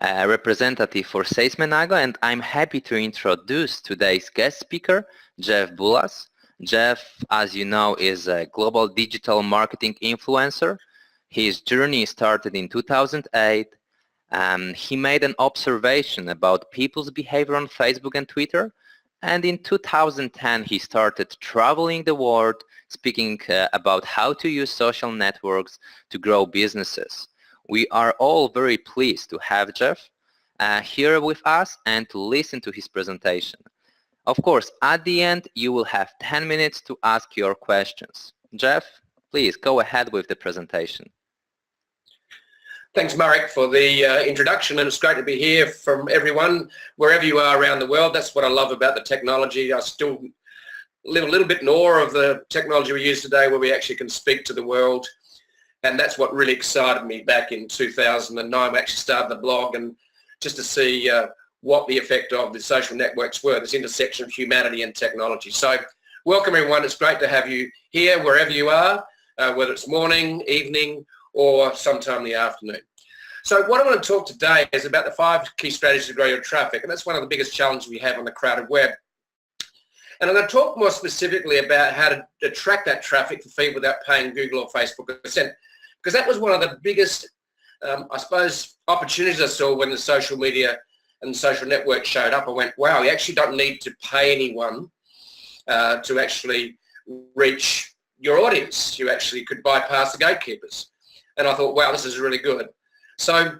representative for Seismenago, and I'm happy to introduce today's guest speaker, Jeff Bullas. Jeff, as you know, is a global digital marketing influencer. His journey started in 2008. He made an observation about people's behavior on Facebook and Twitter, and in 2010 he started traveling the world, speaking about how to use social networks to grow businesses. We are all very pleased to have Jeff here with us and to listen to his presentation. Of course, at the end, you will have 10 minutes to ask your questions. Jeff, please go ahead with the presentation. Thanks, Marek, for the introduction, and it's great to be here from everyone, wherever you are around the world. That's what I love about the technology. I still live a little bit in awe of the technology we use today, where we actually can speak to the world. And that's what really excited me back in 2009. We actually started the blog, and just to see what the effect of the social networks were, this intersection of humanity and technology. So welcome everyone. It's great to have you here wherever you are, whether it's morning, evening, or sometime in the afternoon. So what I want to talk today is about the 5 key strategies to grow your traffic, and that's one of the biggest challenges we have on the crowded web. And I'm going to talk more specifically about how to attract that traffic for free without paying Google or Facebook a cent. Because that was one of the biggest, I suppose, opportunities I saw when the social media and social network showed up. I went, wow, you actually don't need to pay anyone to actually reach your audience. You actually could bypass the gatekeepers. And I thought, wow, this is really good. So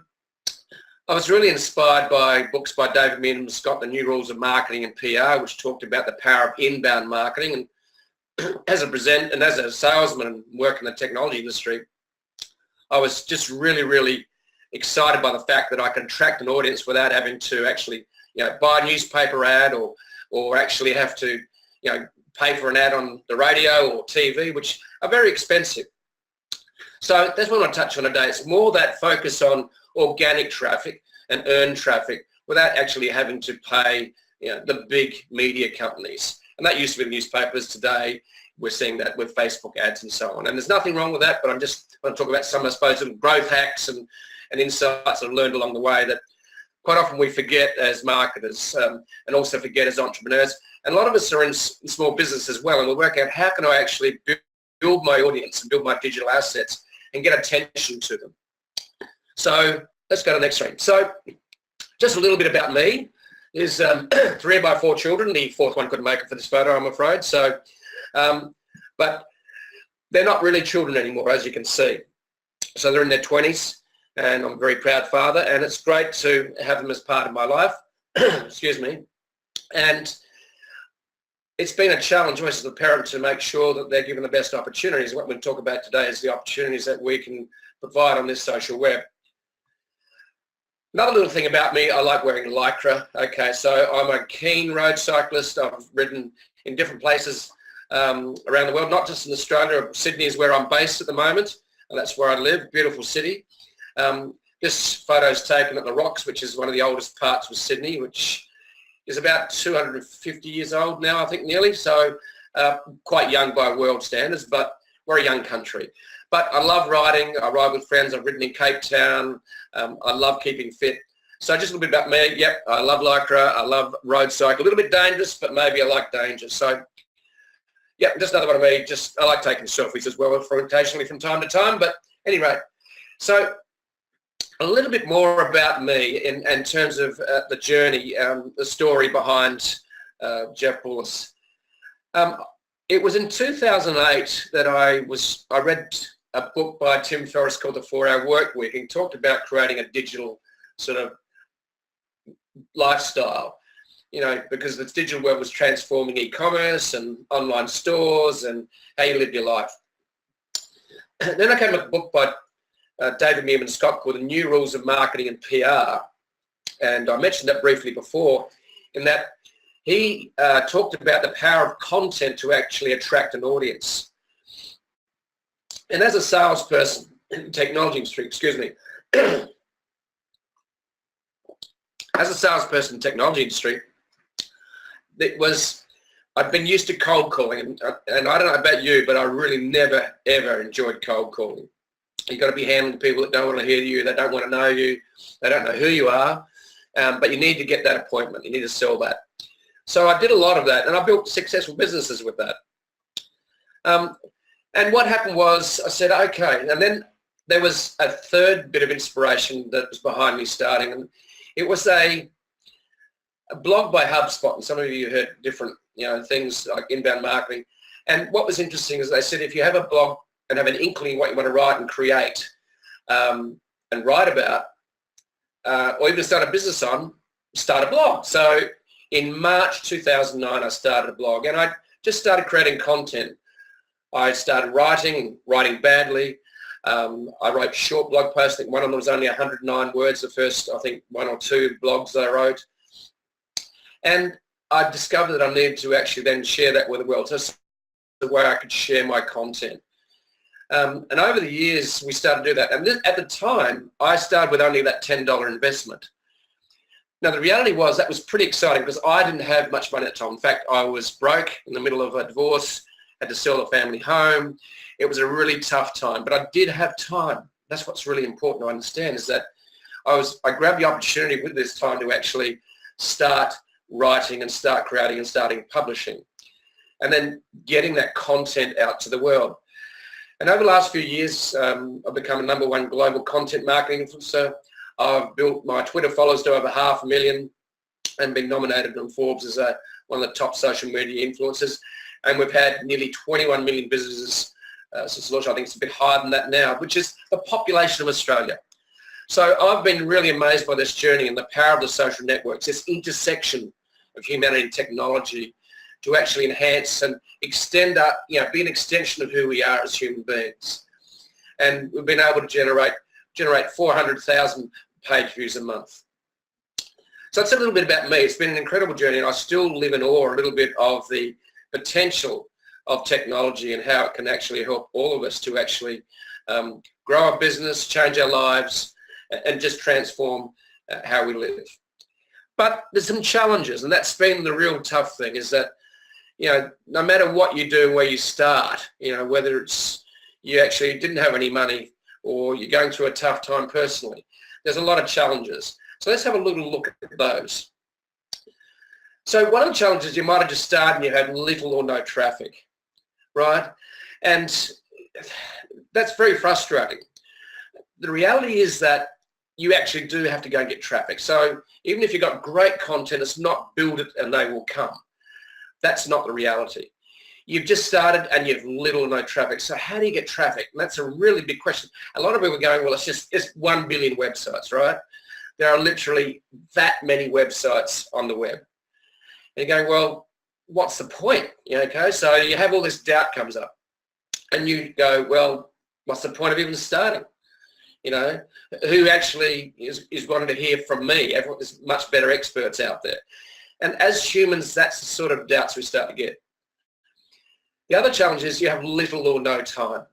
I was really inspired by books by David Mead and Scott, The New Rules of Marketing and PR, which talked about the power of inbound marketing. And as a salesman and work in the technology industry, I was just really excited by the fact that I can attract an audience without having to actually, buy a newspaper ad or actually have to, pay for an ad on the radio or TV, which are very expensive. So that's what I want to touch on today. It's more that focus on organic traffic and earned traffic without actually having to pay, the big media companies. And that used to be newspapers. Today we're seeing that with Facebook ads and so on. And there's nothing wrong with that, but I'm just going to talk about some, I suppose, of growth hacks and insights I've learned along the way that quite often we forget as marketers and also forget as entrepreneurs. And a lot of us are in small business as well, and we're working out how can I actually build my audience and build my digital assets and get attention to them. So let's go to the next screen. So just a little bit about me. There's 3 of my 4 children. The 4th one couldn't make it for this photo, I'm afraid. So, but they're not really children anymore, as you can see. So they're in their 20s, and I'm a very proud father, and it's great to have them as part of my life. Excuse me. And it's been a challenge as a parent to make sure that they're given the best opportunities. What we'll talk about today is the opportunities that we can provide on this social web. Another little thing about me, I like wearing Lycra. Okay, so I'm a keen road cyclist. I've ridden in different places around the world, not just in Australia. Sydney is where I'm based at the moment, and that's where I live, beautiful city. This photo is taken at the Rocks, which is one of the oldest parts of Sydney, which is about 250 years old now, I think, nearly. So quite young by world standards, but we're a young country. But I love riding. I ride with friends. I've ridden in Cape Town. I love keeping fit. So just a little bit about me. Yep, I love Lycra. I love road cycle. A little bit dangerous, but maybe I like danger. So, yeah, just another one of me. Just I like taking selfies as well, occasionally from time to time. But anyway, so a little bit more about me in terms of the journey, the story behind Jeff Bullas. It was in 2008 that I read a book by Tim Ferriss called The 4-Hour Work Week, and talked about creating a digital sort of lifestyle, because the digital world was transforming e-commerce and online stores and how you live your life. Then I came up with a book by David Mead and Scott called The New Rules of Marketing and PR, and I mentioned that briefly before, in that he talked about the power of content to actually attract an audience. And as a salesperson in the technology industry, as a salesperson in the technology industry, I've been used to cold calling, and I don't know about you, but I really never, ever enjoyed cold calling. You've got to be handling people that don't want to hear you, they don't want to know you, they don't know who you are, but you need to get that appointment. You need to sell that. So I did a lot of that, and I built successful businesses with that. And what happened was I said, okay, and then there was a third bit of inspiration that was behind me starting, and it was a blog by HubSpot, and some of you heard different things like inbound marketing. And what was interesting is they said if you have a blog and have an inkling what you want to write and create and write about, or even start a business on, start a blog. So in March 2009, I started a blog, and I just started creating content. I started writing badly. I wrote short blog posts. I think one of them was only 109 words, the first, I think, 1 or 2 blogs that I wrote. And I discovered that I needed to actually then share that with the world. So that's the way I could share my content. And over the years, we started to do that. And at the time, I started with only that $10 investment. Now, the reality was that was pretty exciting because I didn't have much money at the time. In fact, I was broke in the middle of a divorce, had to sell the family home. It was a really tough time, but I did have time. That's what's really important to understand, is that I grabbed the opportunity with this time to actually start writing and start creating and starting publishing, and then getting that content out to the world. And over the last few years, I've become a #1 global content marketing influencer. I've built my Twitter followers to over 500,000 and been nominated on Forbes as one of the top social media influencers. And we've had nearly 21 million visitors since launch. I think it's a bit higher than that now, which is the population of Australia. So I've been really amazed by this journey and the power of the social networks, this intersection of humanity and technology to actually enhance and extend up, be an extension of who we are as human beings. And we've been able to generate 400,000 page views a month. So that's a little bit about me. It's been an incredible journey, and I still live in awe a little bit of the potential of technology and how it can actually help all of us to actually grow our business, change our lives, and just transform how we live. But there's some challenges, and that's been the real tough thing, is that, no matter what you do, where you start, whether it's you actually didn't have any money or you're going through a tough time personally, there's a lot of challenges. So let's have a little look at those. So one of the challenges, you might have just started and you had little or no traffic, right? And that's very frustrating. The reality is that you actually do have to go and get traffic. So even if you've got great content, it's not build it and they will come. That's not the reality. You've just started and you've little or no traffic. So how do you get traffic? And that's a really big question. A lot of people are going, well, it's 1 billion websites, right? There are literally that many websites on the web. And you're going, well, what's the point? Okay, so you have all this doubt comes up and you go, well, what's the point of even starting? Who actually is wanting to hear from me? There's much better experts out there. And as humans, that's the sort of doubts we start to get. The other challenge is you have little or no time.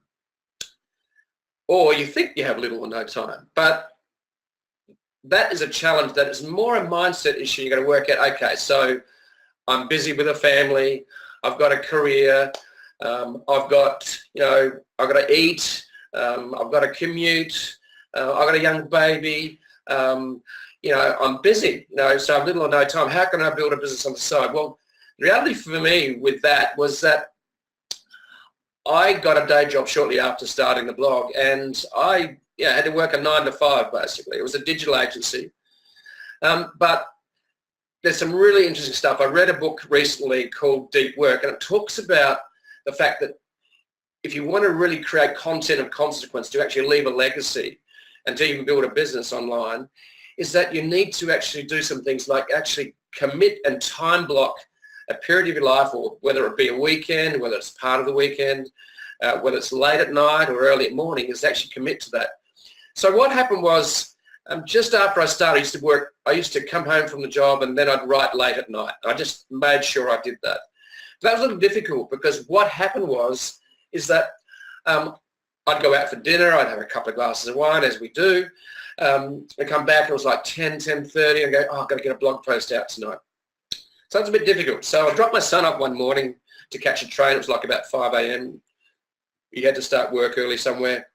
Or you think you have little or no time. But that is a challenge that is more a mindset issue. You've got to work out, okay, so I'm busy with a family, I've got a career, I've got to eat, I've got to commute, I've got a young baby, I'm busy, so I've little or no time. How can I build a business on the side? Well, the reality for me with that was that I got a day job shortly after starting the blog, and I had to work a 9 to 5 basically. It was a digital agency. But there's some really interesting stuff. I read a book recently called Deep Work, and it talks about the fact that if you want to really create content of consequence to actually leave a legacy and to even build a business online, is that you need to actually do some things like actually commit and time block a period of your life, or whether it be a weekend, whether it's part of the weekend, whether it's late at night or early at morning, is actually commit to that. So what happened was, just after I started, I used to come home from the job and then I'd write late at night. I just made sure I did that. But that was a little difficult because what happened is that I'd go out for dinner, I'd have a couple of glasses of wine, as we do, and come back, it was like 10:30, and go, I've got to get a blog post out tonight. So it's a bit difficult. So I dropped my son up one morning to catch a train. It was like about 5 a.m. He had to start work early somewhere.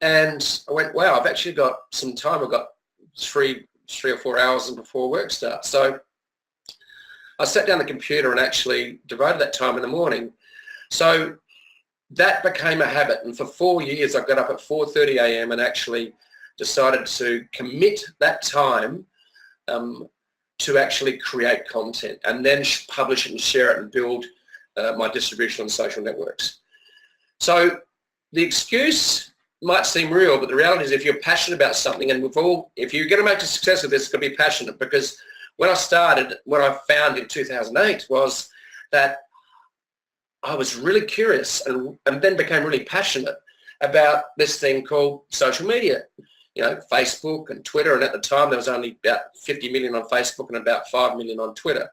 And I went, wow, I've actually got some time. I've got three or 4 hours before work starts. So I sat down the computer and actually devoted that time in the morning. So that became a habit. And for 4 years, I got up at 4:30 a.m. and actually decided to commit that time to actually create content and then publish it and share it and build my distribution on social networks. So the excuse might seem real, but the reality is if you're passionate about something, and if you're going to make a success of this, it's going to be passionate, because when I started, what I found in 2008 was that I was really curious and then became really passionate about this thing called social media. You know, Facebook and Twitter, and at the time there was only about 50 million on Facebook and about 5 million on Twitter.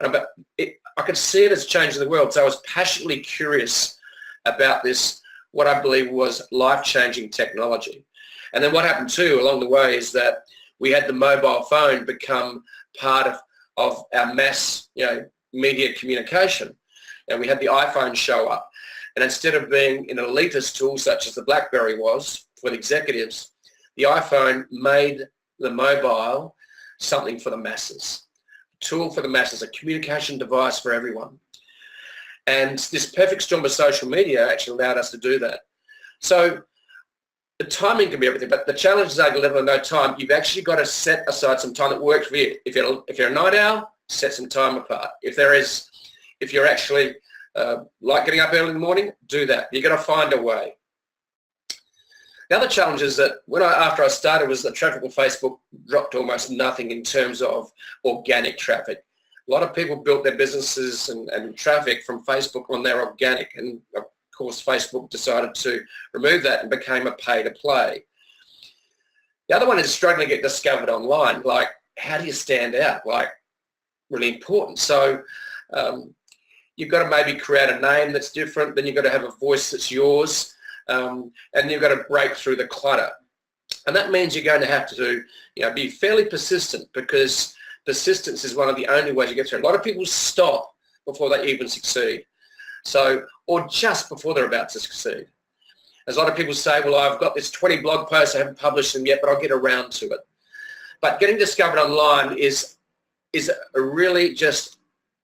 And I could see it as changing the world, so I was passionately curious about this, what I believe was life-changing technology. And then what happened too along the way is that we had the mobile phone become part of our mass, media communication. And we had the iPhone show up. And instead of being an elitist tool such as the BlackBerry was for the executives, the iPhone made the mobile something for the masses, a tool for the masses, a communication device for everyone. And this perfect storm of social media actually allowed us to do that. So the timing can be everything, but the challenge is at a level of no time. You've actually got to set aside some time that works for you. If you're a night owl, set some time apart. If you're actually like getting up early in the morning, do that. You've got to find a way. The other challenge is that after I started was that traffic on Facebook dropped almost nothing in terms of organic traffic. A lot of people built their businesses and traffic from Facebook on their organic, and of course Facebook decided to remove that and became a pay-to-play. The other one is struggling to get discovered online. Like, how do you stand out? Like, really important. So you've got to maybe create a name that's different, then you've got to have a voice that's yours, and you've got to break through the clutter. And that means you're going to have to be fairly persistent, because persistence is one of the only ways you get through. A lot of people stop before they even succeed. So, or just before they're about to succeed. As a lot of people say, well, I've got this 20 blog posts, I haven't published them yet, but I'll get around to it. But getting discovered online is really just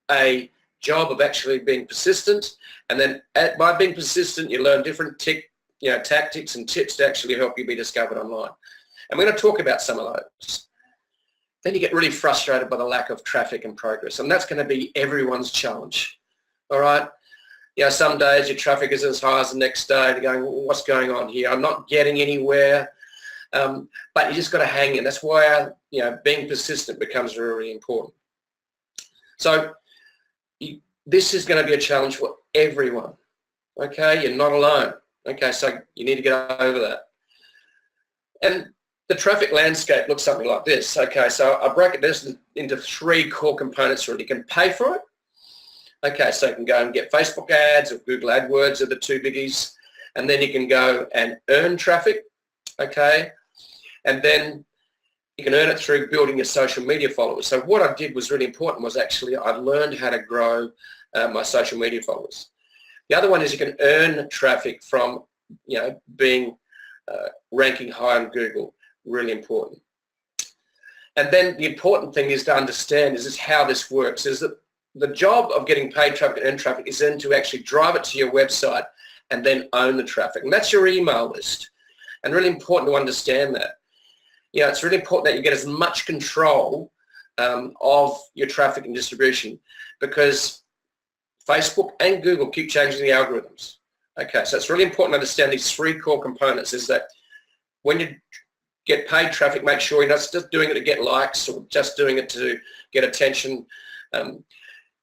a job of actually being persistent. And then by being persistent, you learn different tactics and tips to actually help you be discovered online. And we're going to talk about some of those. Then you get really frustrated by the lack of traffic and progress. And that's going to be everyone's challenge. All right. Some days your traffic is as high as the next day. You're going, well, what's going on here? I'm not getting anywhere. But you just got to hang in. That's why, being persistent becomes really, really important. So this is going to be a challenge for everyone. Okay. You're not alone. Okay. So you need to get over that. And the traffic landscape looks something like this. Okay, so I break it into 3 core components really. You can pay for it. Okay, so you can go and get Facebook ads or Google AdWords are the 2 biggies. And then you can go and earn traffic. Okay, and then you can earn it through building your social media followers. So what I did was really important, was actually I learned how to grow my social media followers. The other one is you can earn traffic from, being ranking high on Google. Really important. And then the important thing is to understand is how this works, is that the job of getting paid traffic and earned traffic is then to actually drive it to your website and then own the traffic. And that's your email list. And really important to understand that. It's really important that you get as much control of your traffic and distribution, because Facebook and Google keep changing the algorithms. Okay, so it's really important to understand these 3 core components, is that when you get paid traffic, make sure you're not just doing it to get likes or just doing it to get attention.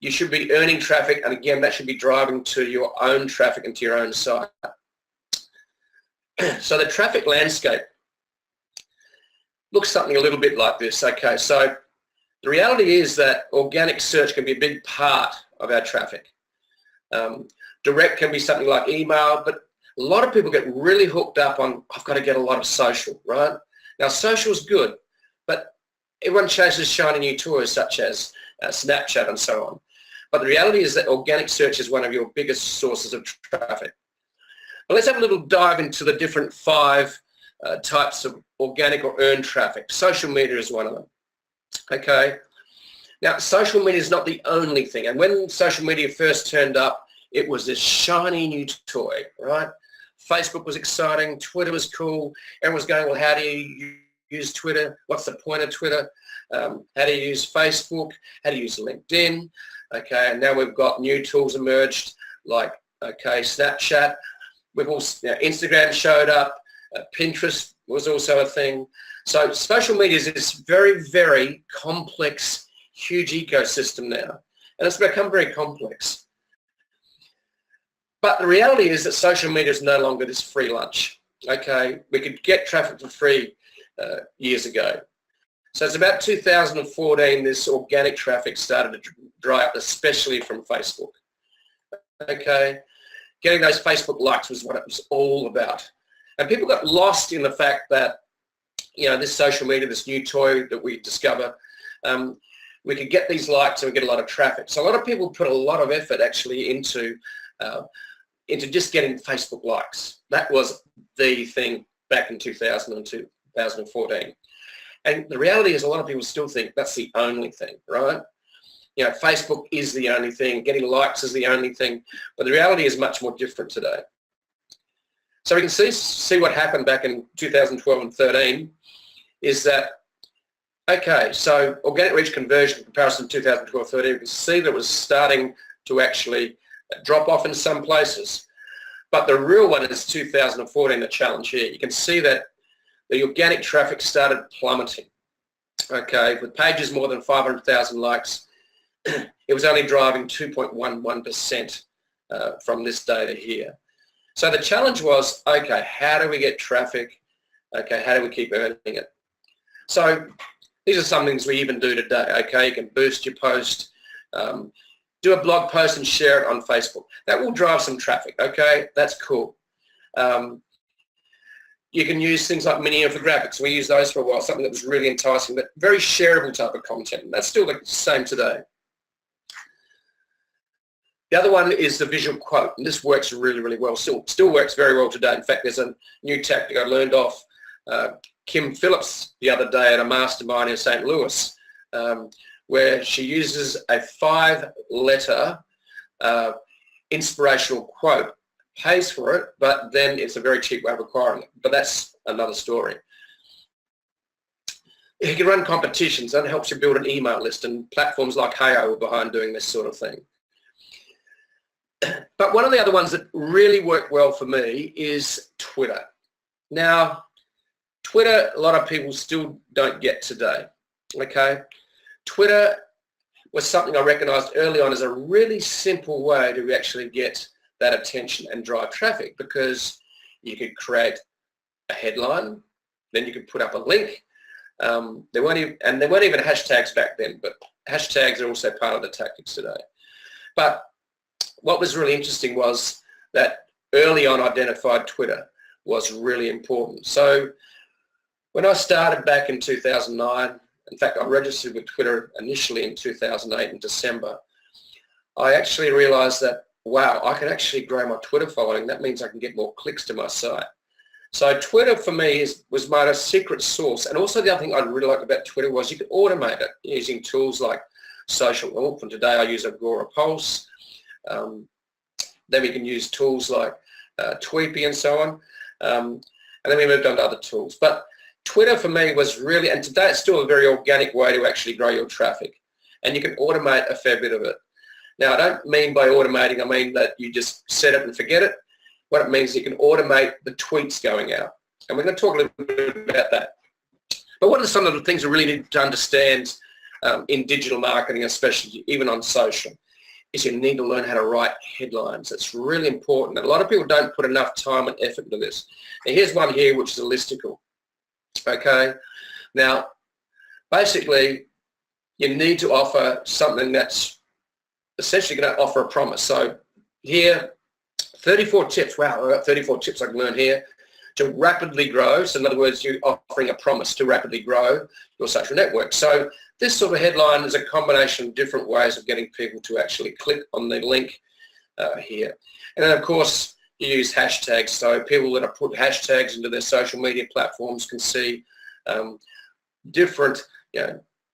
You should be earning traffic, and again, that should be driving to your own traffic and to your own site. So the traffic landscape looks something a little bit like this. Okay, so the reality is that organic search can be a big part of our traffic. Direct can be something like email, but a lot of people get really hooked up on, I've got to get a lot of social, right? Now, social is good, but everyone chases shiny new toys such as Snapchat and so on. But the reality is that organic search is one of your biggest sources of traffic. But let's have a little dive into the different 5 types of organic or earned traffic. Social media is one of them. Okay. Now, social media is not the only thing. And when social media first turned up, it was this shiny new toy, right? Facebook was exciting. Twitter was cool. Everyone was going, well, how do you use Twitter? What's the point of Twitter? How do you use Facebook? How do you use LinkedIn? Okay, and now we've got new tools emerged like, okay, Snapchat. We've also, Instagram showed up. Pinterest was also a thing. So social media is this very, very complex, huge ecosystem now. And it's become very complex. But the reality is that social media is no longer this free lunch. Okay, we could get traffic for free years ago. So it's about 2014 this organic traffic started to dry up, especially from Facebook. Okay, getting those Facebook likes was what it was all about. And people got lost in the fact that, this social media, this new toy that we discover, we could get these likes and we get a lot of traffic. So a lot of people put a lot of effort actually into just getting Facebook likes. That was the thing back in 2002, 2014. And the reality is a lot of people still think that's the only thing, right? Facebook is the only thing, getting likes is the only thing, but the reality is much more different today. So we can see what happened back in 2012 and 13 is that, okay, so organic reach conversion in comparison to 2012-13, we can see that it was starting to actually drop off in some places. But the real one is 2014, the challenge here. You can see that the organic traffic started plummeting. Okay, with pages more than 500,000 likes, it was only driving 2.11% from this data here. So the challenge was, okay, how do we get traffic? Okay, how do we keep earning it? So these are some things we even do today. Okay, you can boost your post, do a blog post and share it on Facebook. That will drive some traffic. Okay, that's cool. You can use things like mini infographics. We used those for a while, something that was really enticing, but very shareable type of content. That's still the same today. The other one is the visual quote, and this works really, really well. Still works very well today. In fact, there's a new tactic I learned off Kim Phillips the other day at a mastermind in St. Louis, where she uses a 5-letter inspirational quote, pays for it, but then it's a very cheap way of acquiring it. But that's another story. You can run competitions, and it helps you build an email list, and platforms like Heyo are behind doing this sort of thing. But one of the other ones that really worked well for me is Twitter. Now, Twitter, a lot of people still don't get today, okay? Twitter was something I recognized early on as a really simple way to actually get that attention and drive traffic, because you could create a headline, then you could put up a link. There weren't even hashtags back then, but hashtags are also part of the tactics today. But what was really interesting was that early on identified Twitter was really important. So when I started back in 2009, in fact, I registered with Twitter initially in 2008 in December, I actually realized that, wow, I can actually grow my Twitter following. That means I can get more clicks to my site. So Twitter for me was my secret source. And also the other thing I really liked about Twitter was you could automate it using tools like Social. From today I use Agora Pulse. Then we can use tools like Tweepy and so on. And then we moved on to other tools. But Twitter for me was really, and today it's still a very organic way to actually grow your traffic. And you can automate a fair bit of it. Now, I don't mean by automating, I mean that you just set it and forget it. What it means is you can automate the tweets going out. And we're going to talk a little bit about that. But what are some of the things we really need to understand in digital marketing, especially even on social, is you need to learn how to write headlines. It's really important. And a lot of people don't put enough time and effort into this. And here's one here, which is a listicle. Okay. Now, basically, you need to offer something that's essentially going to offer a promise. So here, 34 tips. Wow, I've got 34 tips I can learn here to rapidly grow. So in other words, you're offering a promise to rapidly grow your social network. So this sort of headline is a combination of different ways of getting people to actually click on the link here. And then, of course, you use hashtags. So people that have put hashtags into their social media platforms can see different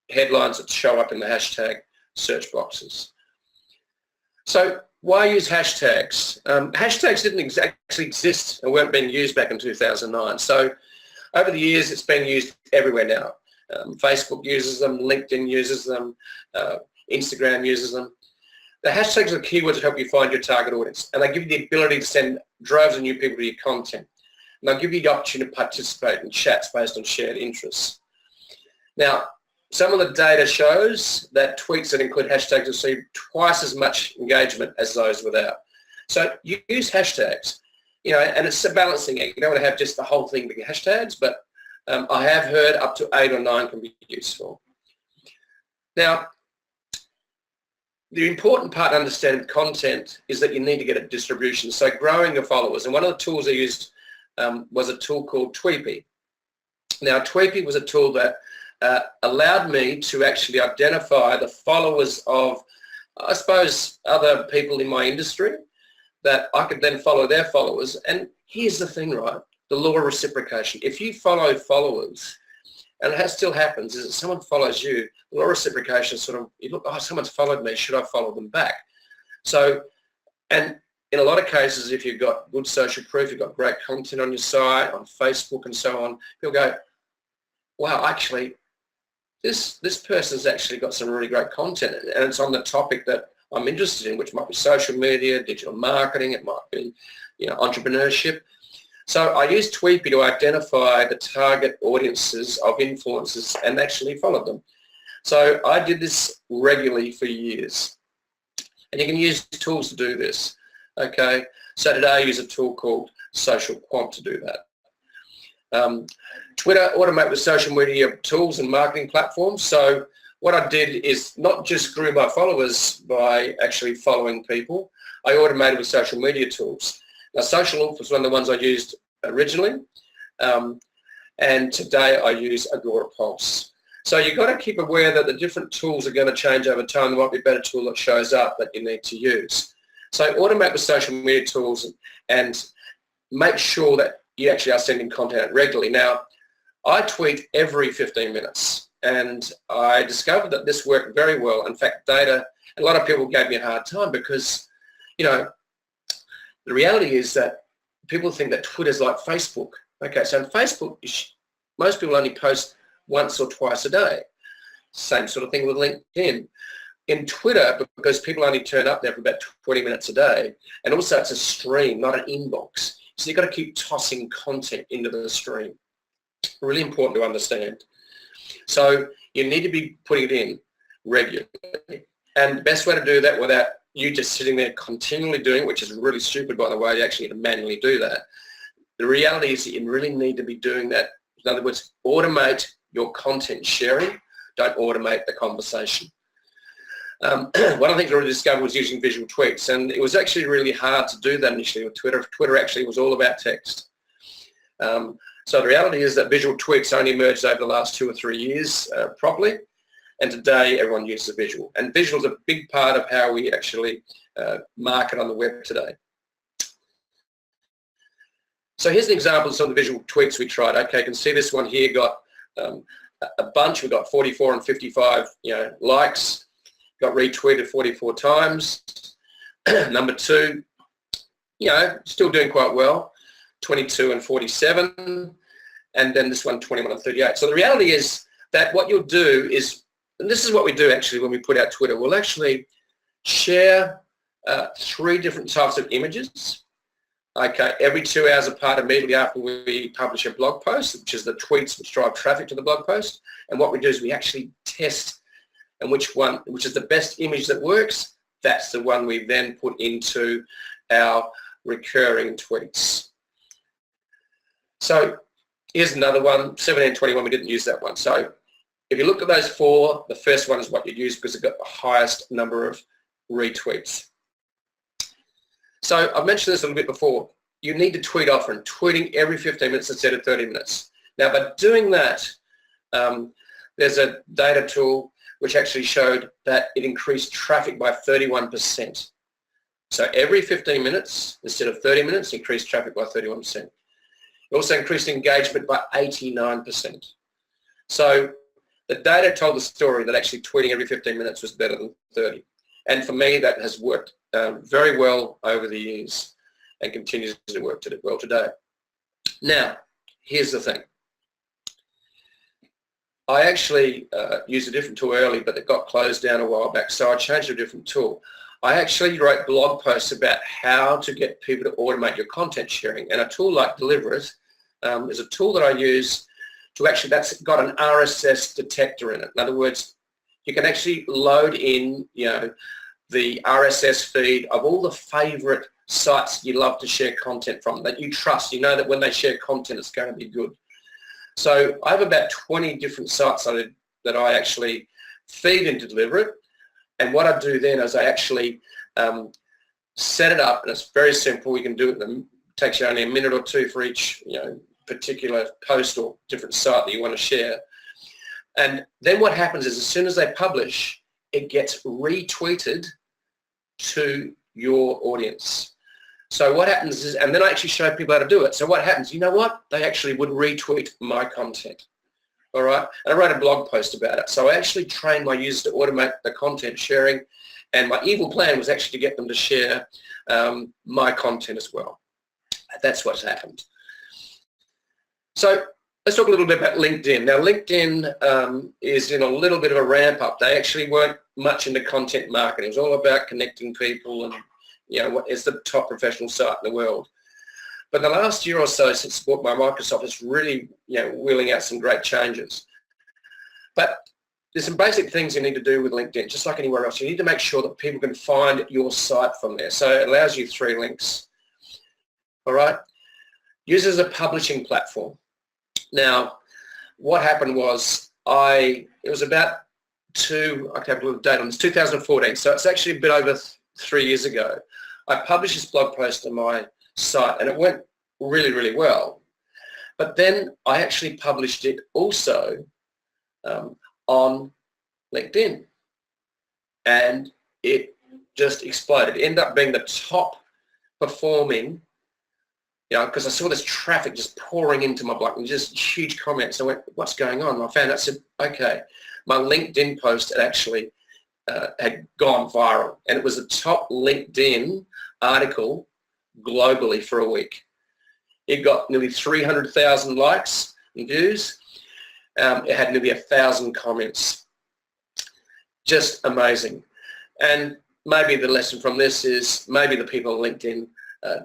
headlines that show up in the hashtag search boxes. So why use hashtags? Hashtags didn't actually exist and weren't being used back in 2009. So over the years, it's being used everywhere now. Facebook uses them, LinkedIn uses them, Instagram uses them. The hashtags are keywords to help you find your target audience, and they give you the ability to send droves of new people to your content. And they'll give you the opportunity to participate in chats based on shared interests. Now, some of the data shows that tweets that include hashtags receive twice as much engagement as those without. So you use hashtags, and it's a balancing act. You don't want to have just the whole thing being hashtags, but I have heard up to 8 or 9 can be useful. Now, the important part in understanding content is that you need to get a distribution. So growing your followers. And one of the tools I used was a tool called Tweepy. Now, Tweepy was a tool that allowed me to actually identify the followers of, I suppose, other people in my industry that I could then follow their followers. And here's the thing, right? The law of reciprocation. If you follow followers, and it still happens, is that someone follows you, the law of reciprocation is sort of, you look, oh, someone's followed me, should I follow them back? So, and in a lot of cases, if you've got good social proof, you've got great content on your site, on Facebook and so on, people go, wow, actually, this person's actually got some really great content, and it's on the topic that I'm interested in, which might be social media, digital marketing, it might be, entrepreneurship. So I used Tweepy to identify the target audiences of influencers and actually followed them. So I did this regularly for years. And you can use tools to do this. Okay, so today I use a tool called Social Quant to do that. Twitter automate with social media tools and marketing platforms. So what I did is not just grew my followers by actually following people, I automated with social media tools. Now, Social Inf was one of the ones I used originally, and today I use Agora Pulse. So you've got to keep aware that the different tools are going to change over time. There might be a better tool that shows up that you need to use. So automate with social media tools and make sure that you actually are sending content out regularly. Now, I tweet every 15 minutes, and I discovered that this worked very well. In fact, a lot of people gave me a hard time because, the reality is that people think that Twitter's like Facebook. Okay, so in Facebook, most people only post once or twice a day. Same sort of thing with LinkedIn. In Twitter, because people only turn up there for about 20 minutes a day, and also it's a stream, not an inbox. So you've got to keep tossing content into the stream. Really important to understand. So you need to be putting it in regularly. And the best way to do that without you just sitting there continually doing, which is really stupid, by the way, you actually need to manually do that. The reality is that you really need to be doing that. In other words, automate your content sharing. Don't automate the conversation. One of the things I really discovered was using visual tweets, and it was actually really hard to do that initially with Twitter. Twitter actually was all about text. So the reality is that visual tweets only emerged over the last 2 or 3 years properly. And today, everyone uses a visual. And visual is a big part of how we actually market on the web today. So here's an example of some of the visual tweets we tried. Okay, you can see this one here got a bunch. We got 44 and 55 likes. Got retweeted 44 times. Number 2, still doing quite well, 22 and 47. And then this one, 21 and 38. So the reality is that what you'll do is, and this is what we do actually when we put out Twitter, we'll actually share 3 different types of images, okay, every 2 hours apart immediately after we publish a blog post, which is the tweets which drive traffic to the blog post. And what we do is we actually test, and which is the best image that works, that's the one we then put into our recurring tweets. So here's another one, 17 and 21, we didn't use that one. So if you look at those 4, the first one is what you use because it got the highest number of retweets. So I've mentioned this a little bit before. You need to tweet often, tweeting every 15 minutes instead of 30 minutes. Now, by doing that, there's a data tool which actually showed that it increased traffic by 31%. So every 15 minutes, instead of 30 minutes, increased traffic by 31%. It also increased engagement by 89%. So the data told the story that actually tweeting every 15 minutes was better than 30. And for me, that has worked very well over the years and continues to work well today. Now, here's the thing. I actually used a different tool early, but it got closed down a while back, so I changed to a different tool. I actually wrote blog posts about how to get people to automate your content sharing, and a tool like Delivereit is a tool that I use to actually, that's got an RSS detector in it. In other words, you can actually load in, the RSS feed of all the favorite sites you love to share content from that you trust. You know that when they share content, it's going to be good. So I have about 20 different sites that I actually feed into Delivereit. And what I do then is I actually set it up, and it's very simple. You can do it, it takes you only a minute or two for each particular post or different site that you want to share. And then what happens is as soon as they publish, it gets retweeted to your audience. So what happens is, and then I actually show people how to do it. So what happens, you know what? They actually would retweet my content. All right. And I wrote a blog post about it. So I actually trained my users to automate the content sharing. And my evil plan was actually to get them to share my content as well. That's what's happened. So let's talk a little bit about LinkedIn. Now, LinkedIn is in a little bit of a ramp up. They actually weren't much into content marketing. It was all about connecting people and, what is the top professional site in the world. But in the last year or so since bought by Microsoft, it's really, wheeling out some great changes. But there's some basic things you need to do with LinkedIn, just like anywhere else. You need to make sure that people can find your site from there. So it allows you 3 links. All right. Use it as a publishing platform. Now, what happened was it was about I have a little date on this, 2014. So it's actually a bit over 3 years ago. I published this blog post on my site and it went really, really well. But then I actually published it also on LinkedIn, and it just exploded. It ended up being the top performing, because I saw this traffic just pouring into my blog and just huge comments. I went, what's going on? And I found out, I said, okay, my LinkedIn post had actually had gone viral, and it was the top LinkedIn article globally for a week. It got nearly 300,000 likes and views. It had nearly 1,000 comments. Just amazing. And maybe the lesson from this is maybe the people on LinkedIn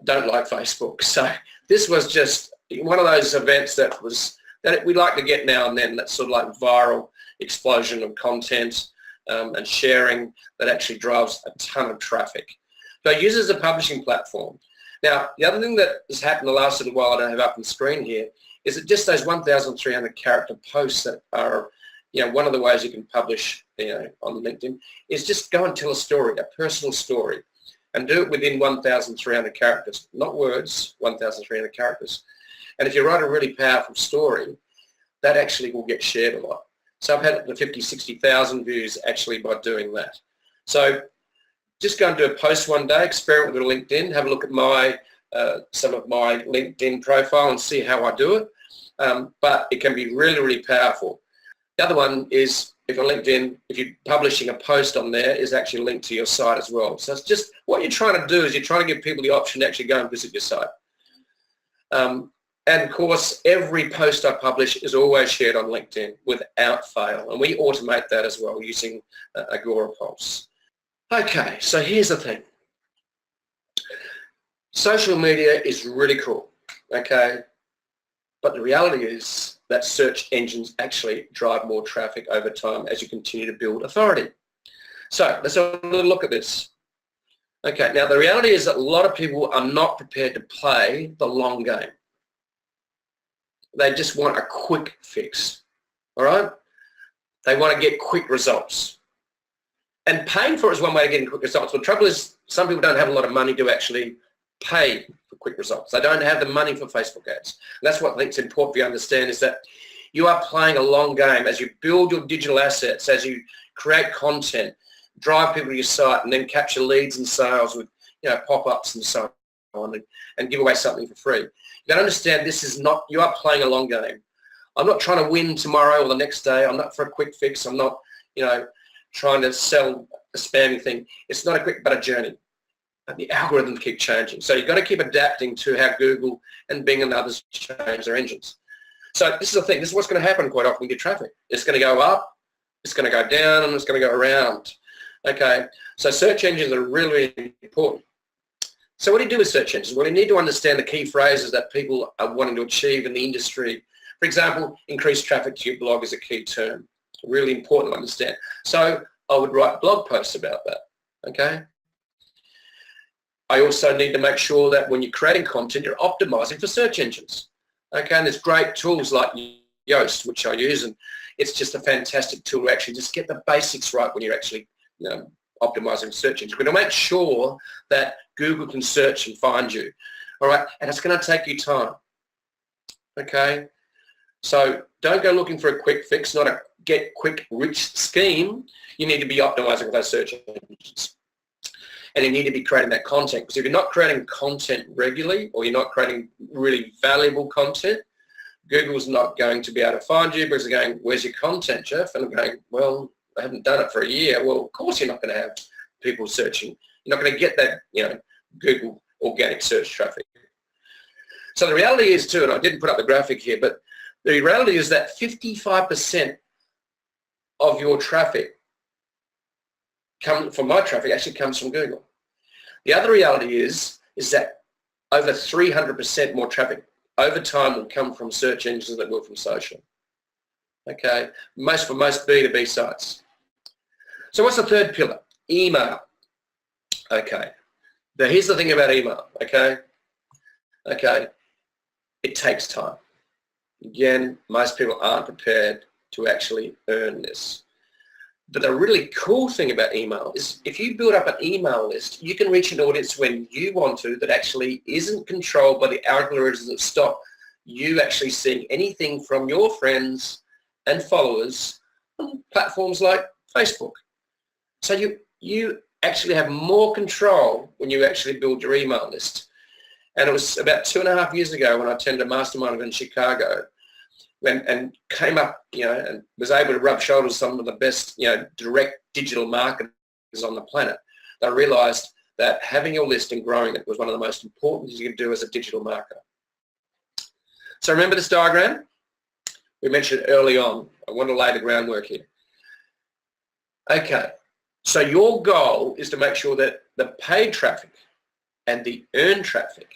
don't like Facebook. So this was just one of those events that we like to get now and then, that sort of like viral explosion of content and sharing that actually drives a ton of traffic. So I use it as a publishing platform. Now, the other thing that has happened the last little while I don't have up on the screen here is that just those 1,300 character posts that are, one of the ways you can publish, on LinkedIn is just go and tell a story, a personal story, and do it within 1,300 characters, not words, 1,300 characters. And if you write a really powerful story, that actually will get shared a lot. So I've had up to 50, 60,000 views actually by doing that. So just go and do a post one day, experiment with LinkedIn, have a look at some of my LinkedIn profile and see how I do it. But it can be really, really powerful. The other one is if on LinkedIn, if you're publishing a post on there, is actually linked to your site as well. So it's just what you're trying to do is you're trying to give people the option to actually go and visit your site. And of course, every post I publish is always shared on LinkedIn without fail. And we automate that as well using Agorapulse. Okay, so here's the thing. Social media is really cool, okay? But the reality is that search engines actually drive more traffic over time as you continue to build authority. So let's have a little look at this. Okay, now the reality is that a lot of people are not prepared to play the long game. They just want a quick fix, all right? They want to get quick results. And paying for it is one way of getting quick results. But the trouble is some people don't have a lot of money to actually pay for quick results. They don't have the money for Facebook ads. And that's what I think is important for you to understand, is that you are playing a long game as you build your digital assets, as you create content, drive people to your site, and then capture leads and sales with pop-ups and so on, and give away something for free. You got to understand, this is not, you are playing a long game. I'm not trying to win tomorrow or the next day. I'm not for a quick fix. I'm not, trying to sell a spamming thing. It's not a quick, but a journey. And the algorithms keep changing. So you've got to keep adapting to how Google and Bing and others change their engines. So this is the thing. This is what's going to happen quite often with your traffic. It's going to go up, it's going to go down, and it's going to go around. Okay, so search engines are really, really important. So what do you do with search engines? Well, you need to understand the key phrases that people are wanting to achieve in the industry. For example, increased traffic to your blog is a key term. Really important to understand. So I would write blog posts about that. Okay. I also need to make sure that when you're creating content, you're optimizing for search engines. Okay, and there's great tools like Yoast, which I use, and it's just a fantastic tool to actually just get the basics right when you're actually optimizing search engines. But to make sure that Google can search and find you. All right, and it's going to take you time. Okay, so don't go looking for a quick fix, not a get quick rich scheme. You need to be optimizing with those search engines. And you need to be creating that content, because if you're not creating content regularly, or you're not creating really valuable content, Google's not going to be able to find you, because they're going, where's your content, Jeff? And I'm going, well, I haven't done it for a year. Well, of course you're not going to have people searching. You're not going to get that, Google organic search traffic. So the reality is too, and I didn't put up the graphic here, but the reality is that 55% of your traffic from my traffic actually comes from Google. The other reality is that over 300% more traffic over time will come from search engines than will from social. Okay, for most B2B sites. So what's the third pillar? Email. Okay, now here's the thing about email. Okay, it takes time. Again, most people aren't prepared to actually earn this. But the really cool thing about email is if you build up an email list, you can reach an audience when you want to that actually isn't controlled by the algorithms that stop you actually seeing anything from your friends and followers on platforms like Facebook. So you actually have more control when you actually build your email list. And it was about 2.5 years ago when I attended a mastermind in Chicago, and came up, and was able to rub shoulders with some of the best, direct digital marketers on the planet. I realized that having your list and growing it was one of the most important things you can do as a digital marketer. So remember this diagram? We mentioned early on. I want to lay the groundwork here. Okay, so your goal is to make sure that the paid traffic and the earned traffic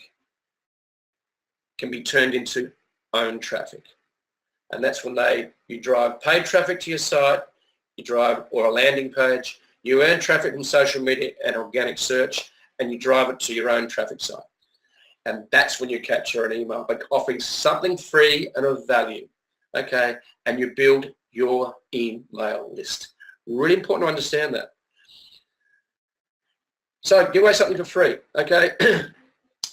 can be turned into owned traffic. And that's when you drive paid traffic to your site, or a landing page, you earn traffic from social media and organic search, and you drive it to your own traffic site. And that's when you capture an email by offering something free and of value, okay? And you build your email list. Really important to understand that. So give away something for free, okay?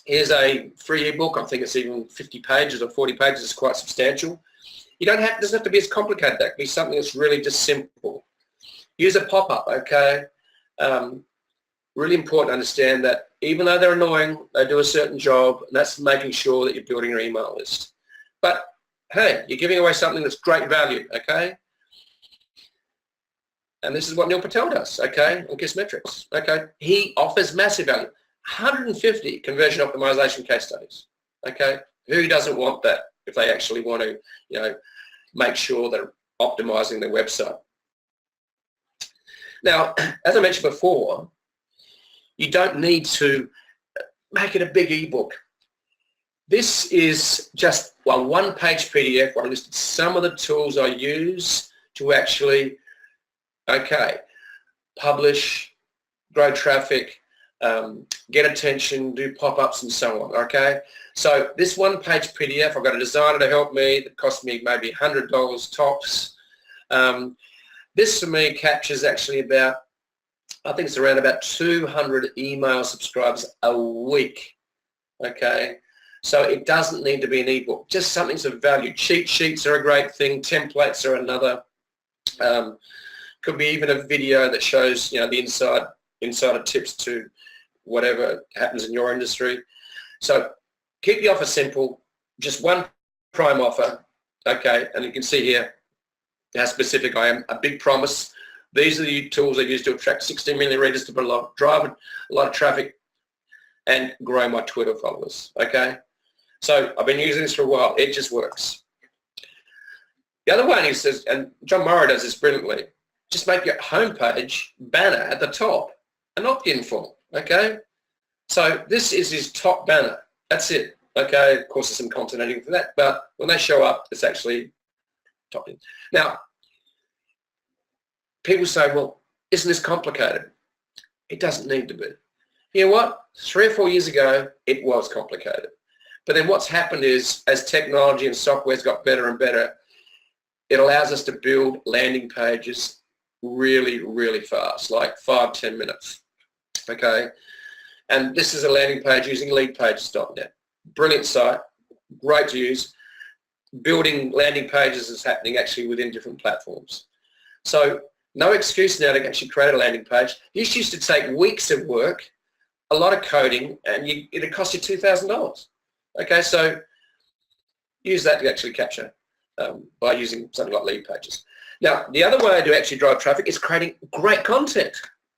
Here's a free ebook. I think it's even 50 pages or 40 pages. It's quite substantial. It doesn't have to be as complicated. That can be something that's really just simple. Use a pop-up, okay? Really important to understand that even though they're annoying, they do a certain job, and that's making sure that you're building your email list. But hey, you're giving away something that's great value, okay? And this is what Neil Patel does, okay, on Kissmetrics, okay? He offers massive value. 150 conversion optimization case studies, okay? Who doesn't want that if they actually want to, make sure they're optimizing their website? Now, as I mentioned before, you don't need to make it a big ebook. This is just a one-page PDF where I listed some of the tools I use to actually, publish, grow traffic, get attention, do pop-ups and so on, okay? So this one-page PDF, I've got a designer to help me that cost me maybe $100 tops. This for me captures actually about, I think it's around about 200 email subscribers a week, okay? So it doesn't need to be an ebook, just something's of value. Cheat sheets are a great thing, templates are another. Could be even a video that shows, the insider tips to whatever happens in your industry. So keep the offer simple, just one prime offer, okay? And you can see here how specific I am, a big promise. These are the tools I use to attract 16 million readers, to drive a lot of traffic and grow my Twitter followers, okay? So I've been using this for a while. It just works. The other one is, and John Morrow does this brilliantly, just make your homepage banner at the top, an opt-in form, okay? So this is his top banner. That's it, okay? Of course, there's some content editing for that, but when they show up, it's actually top in. Now, people say, well, isn't this complicated? It doesn't need to be. You know what? 3 or 4 years ago, it was complicated. But then what's happened is, as technology and software's got better and better, it allows us to build landing pages really, really fast, like 5-10 minutes, okay? And this is a landing page using leadpages.net. Brilliant site, great to use. Building landing pages is happening actually within different platforms. So no excuse now to actually create a landing page. This used to take weeks of work, a lot of coding, and it'd cost you $2,000. Okay, so use that to actually capture by using something like lead pages. Now, the other way to actually drive traffic is creating great content,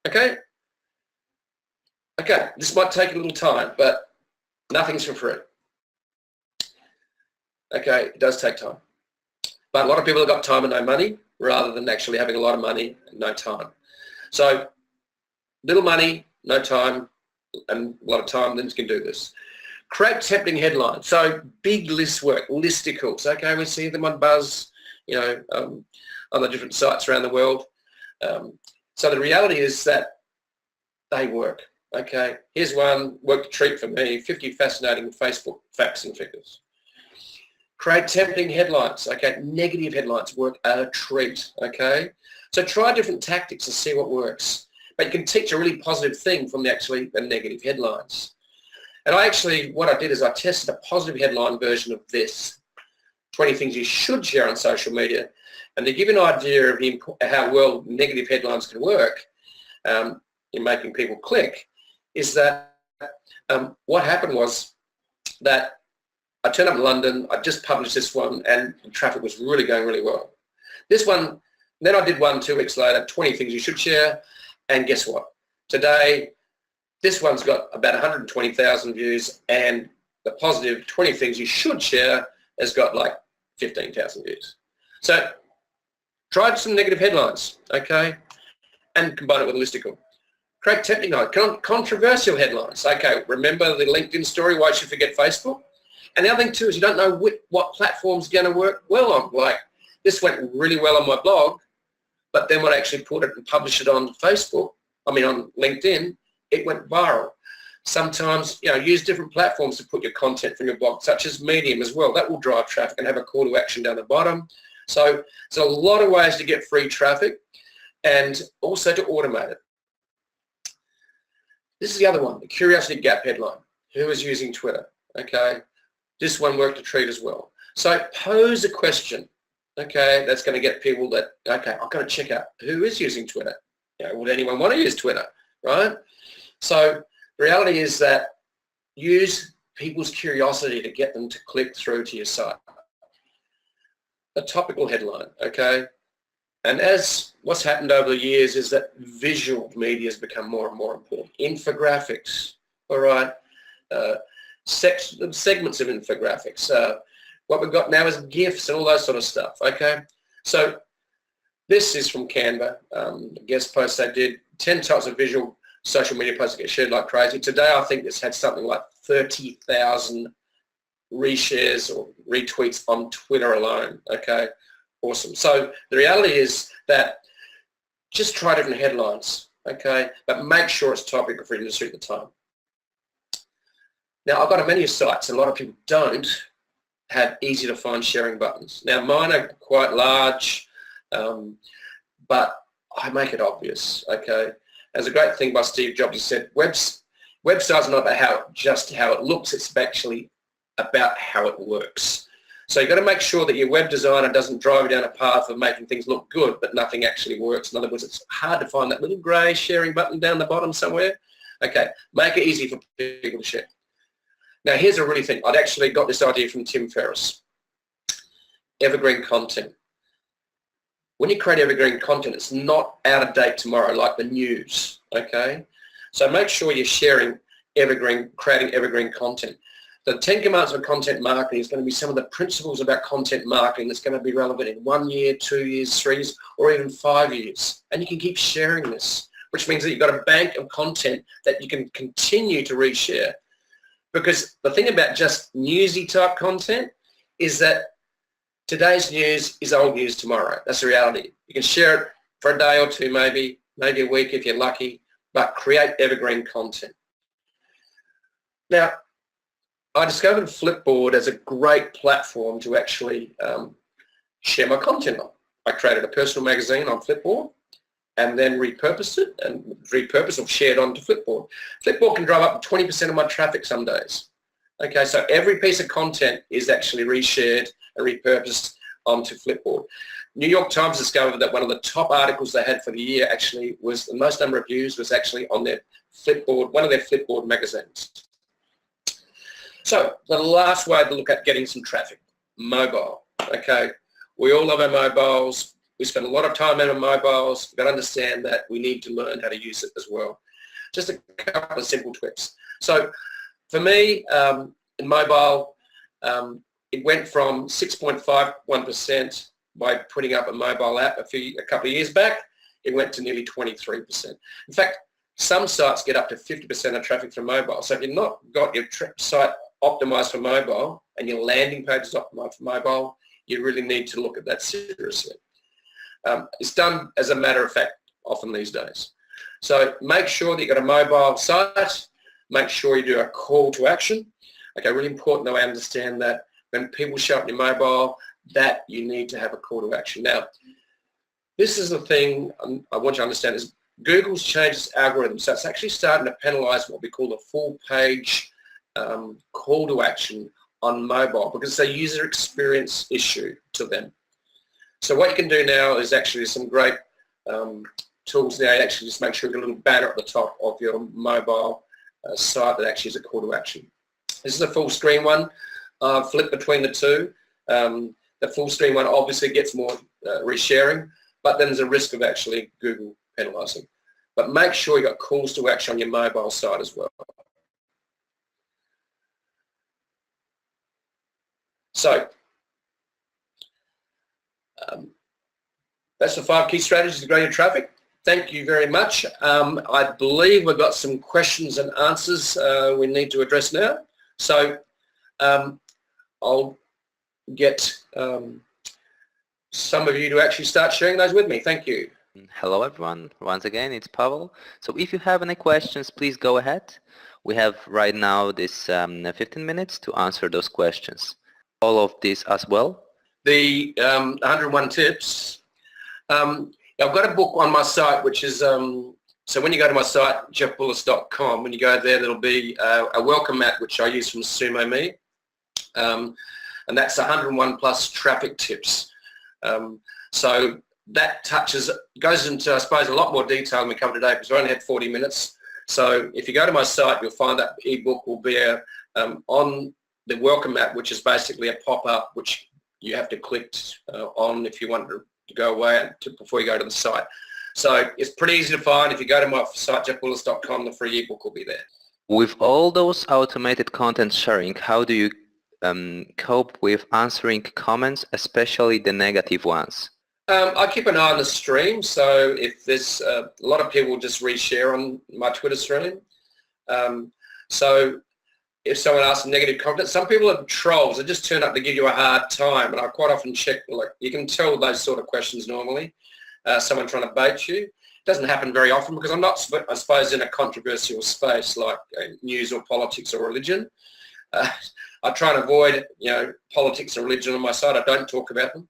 okay? Okay, this might take a little time, but nothing's for free. Okay, it does take time. But a lot of people have got time and no money, rather than actually having a lot of money and no time. So little money, no time, and a lot of time, then you can do this. Create tempting headlines. So big list work, listicles. Okay, we see them on Buzz, you know, on the different sites around the world. So the reality is that they work. Okay, here's one, worked a treat for me, 50 fascinating Facebook facts and figures. Create tempting headlines. Okay, negative headlines work a treat. Okay, so try different tactics and see what works. But you can teach a really positive thing from the negative headlines. And what I did is I tested a positive headline version of this, 20 things you should share on social media. And to give you an idea of how well negative headlines can work in making people click, is that what happened was that I turned up in London, I just published this one, and the traffic was really going really well. This one, then I did one 2 weeks later, 20 things you should share, and guess what? Today, this one's got about 120,000 views, and the positive 20 things you should share has got like 15,000 views. So try some negative headlines, okay, and combine it with a listicle. Create tempting controversial headlines. Okay, remember the LinkedIn story, why you should forget Facebook? And the other thing too is you don't know what platform's going to work well on. Like this went really well on my blog, but then when I actually put it and published it on on LinkedIn, it went viral. Sometimes, use different platforms to put your content from your blog, such as Medium as well. That will drive traffic and have a call to action down the bottom. So there's a lot of ways to get free traffic and also to automate it. This is the other one, the curiosity gap headline. Who is using Twitter? Okay, this one worked a treat as well. So pose a question, okay, that's going to get people that, okay, I've got to check out who is using Twitter. Would anyone want to use Twitter, right? So the reality is that use people's curiosity to get them to click through to your site. A topical headline, okay? And as what's happened over the years is that visual media has become more and more important. Infographics, all right? Segments of infographics. What we've got now is GIFs and all that sort of stuff, okay? So this is from Canva, a guest post they did, 10 types of visual social media posts that get shared like crazy. Today, I think it's had something like 30,000 reshares or retweets on Twitter alone, okay? Awesome. So the reality is that just try different headlines, okay? But make sure it's topical for your industry at the time. Now, I've got many sites, and a lot of people don't have easy to find sharing buttons. Now, mine are quite large, but I make it obvious, okay? There's a great thing by Steve Jobs. He said, websites are not about just how it looks, it's actually about how it works. So you've got to make sure that your web designer doesn't drive you down a path of making things look good, but nothing actually works. In other words, it's hard to find that little grey sharing button down the bottom somewhere. Okay, make it easy for people to share. Now here's a really thing. I'd actually got this idea from Tim Ferriss. Evergreen content. When you create evergreen content, it's not out of date tomorrow like the news, okay? So make sure you're sharing creating evergreen content. The 10 Commandments of Content Marketing is going to be some of the principles about content marketing that's going to be relevant in 1 year, 2 years, 3 years, or even 5 years. And you can keep sharing this, which means that you've got a bank of content that you can continue to reshare. Because the thing about just newsy type content is that today's news is old news tomorrow. That's the reality. You can share it for a day or two, maybe a week if you're lucky, but create evergreen content. Now, I discovered Flipboard as a great platform to actually share my content on. I created a personal magazine on Flipboard and then repurposed it or shared onto Flipboard. Flipboard can drive up to 20% of my traffic some days. Okay, so every piece of content is actually reshared and repurposed onto Flipboard. New York Times discovered that one of the top articles they had for the year actually was, the most number of views was actually on their Flipboard, one of their Flipboard magazines. So the last way to look at getting some traffic, mobile. Okay, we all love our mobiles. We spend a lot of time on our mobiles. We've got to understand that we need to learn how to use it as well. Just a couple of simple tweaks. So for me, in mobile, it went from 6.51% by putting up a mobile app a couple of years back. It went to nearly 23%. In fact, some sites get up to 50% of traffic from mobile. So if you've not got your site optimized for mobile and your landing page is optimized for mobile, you really need to look at that seriously. It's done as a matter of fact often these days. So make sure that you've got a mobile site. Make sure you do a call to action. Okay, really important that I understand that when people show up on your mobile, that you need to have a call to action. Now, this is the thing I want you to understand is Google's changed its algorithm. So it's actually starting to penalize what we call the full page call to action on mobile because it's a user experience issue to them. So what you can do now is actually some great tools now. Actually just make sure you've got a little banner at the top of your mobile site that actually is a call to action. This is a full screen one. Flip between the two. The full screen one obviously gets more resharing, but then there's a risk of actually Google penalizing. But make sure you've got calls to action on your mobile site as well. So that's the 5 key strategies to grow your traffic. Thank you very much. I believe we've got some questions and answers we need to address now. So I'll get some of you to actually start sharing those with me. Thank you. Hello everyone, once again it's Pavel. So if you have any questions, please go ahead. We have right now this 15 minutes to answer those questions. All of this as well. The 101 tips. I've got a book on my site which is, so when you go to my site, jeffbullas.com, when you go there, there'll be a welcome mat which I use from Sumo Me. And that's 101 plus traffic tips. So that goes into, I suppose, a lot more detail than we covered today because we only had 40 minutes. So if you go to my site, you'll find that ebook will be on the welcome mat, which is basically a pop-up which you have to click on if you want to go away before you go to the site. So it's pretty easy to find. If you go to my site, jeffbullas.com, the free ebook will be there. With all those automated content sharing, how do you cope with answering comments, especially the negative ones? I keep an eye on the stream, so if there's a lot of people just reshare on my Twitter stream. So if someone asks negative content, some people are trolls. They just turn up to give you a hard time, and I quite often check, like, you can tell those sort of questions normally. Someone trying to bait you. It doesn't happen very often because I'm not, I suppose, in a controversial space like news or politics or religion. I try and avoid, politics and religion on my site. I don't talk about them.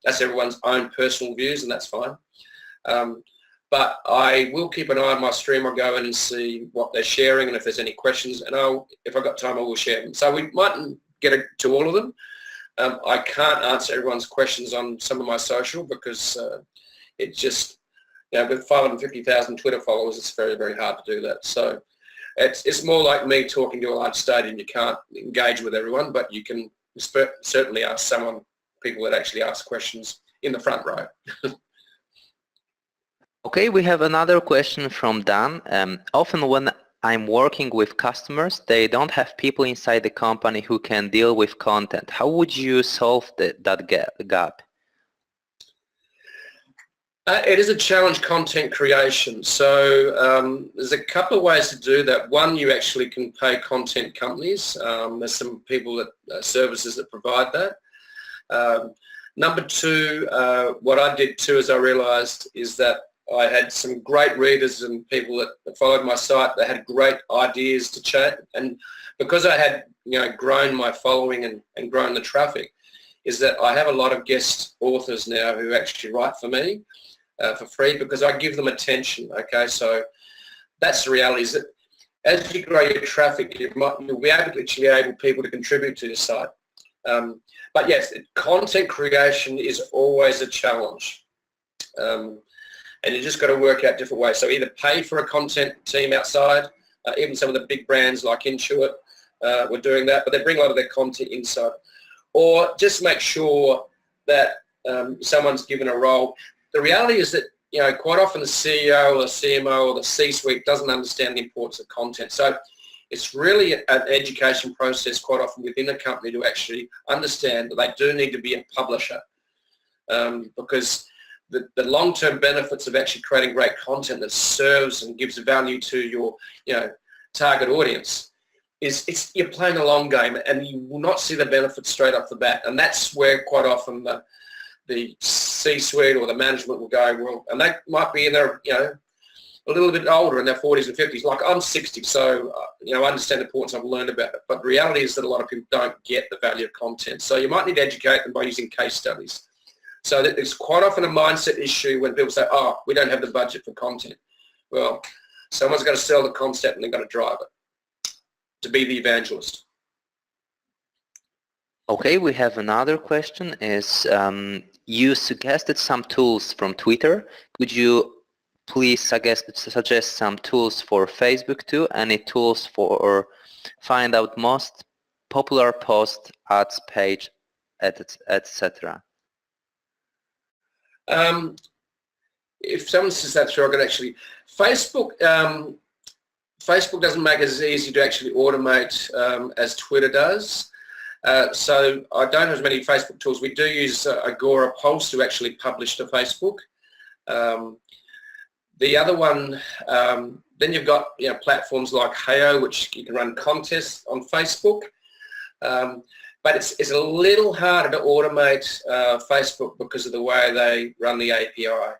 That's everyone's own personal views, and that's fine. But I will keep an eye on my stream. I'll go in and see what they're sharing, and if there's any questions, and if I've got time, I will share them. So we mightn't get to all of them. I can't answer everyone's questions on some of my social because it just with 550,000 Twitter followers, it's very, very hard to do that. So it's more like me talking to a large stadium. You can't engage with everyone, but you can certainly ask people that actually ask questions in the front row. Okay, we have another question from Dan. Often when I'm working with customers, they don't have people inside the company who can deal with content. How would you solve that gap? It is a challenge, content creation. So there's a couple of ways to do that. One, you actually can pay content companies. There's some people services that provide that. Number two, what I did too, as I realised, is that I had some great readers and people that followed my site that had great ideas to chat. And because I had grown my following and grown the traffic, is that I have a lot of guest authors now who actually write for me for free because I give them attention. Okay, so that's the reality, is that as you grow your traffic, you'll be able people to contribute to your site. But yes, content creation is always a challenge. And you just got to work out different ways. So either pay for a content team outside, even some of the big brands like Intuit were doing that, but they bring a lot of their content inside. Or just make sure that someone's given a role. The reality is that, quite often the CEO or the CMO or the C-suite doesn't understand the importance of content. So it's really an education process quite often within a company to actually understand that they do need to be a publisher because the long-term benefits of actually creating great content that serves and gives value to your target audience is you're playing a long game and you will not see the benefits straight off the bat. And that's where quite often the C-suite or the management will go, well, and they might be in their, a little bit older in their 40s and 50s. Like I'm 60, so, I understand the importance, I've learned about it. But the reality is that a lot of people don't get the value of content. So you might need to educate them by using case studies. So that there's quite often a mindset issue when people say, oh, we don't have the budget for content. Well, someone's got to sell the concept and they've got to drive it to be the evangelist. Okay, we have another question is, you suggested some tools from Twitter. Could you please suggest some tools for Facebook too? Any tools for find out most popular post, ads page, etc.? If someone says that through, I can actually, Facebook doesn't make it as easy to actually automate as Twitter does. So I don't have as many Facebook tools. We do use Agora Pulse to actually publish to Facebook. The other one, then you've got platforms like Heyo, which you can run contests on Facebook. But it's a little harder to automate Facebook because of the way they run the API.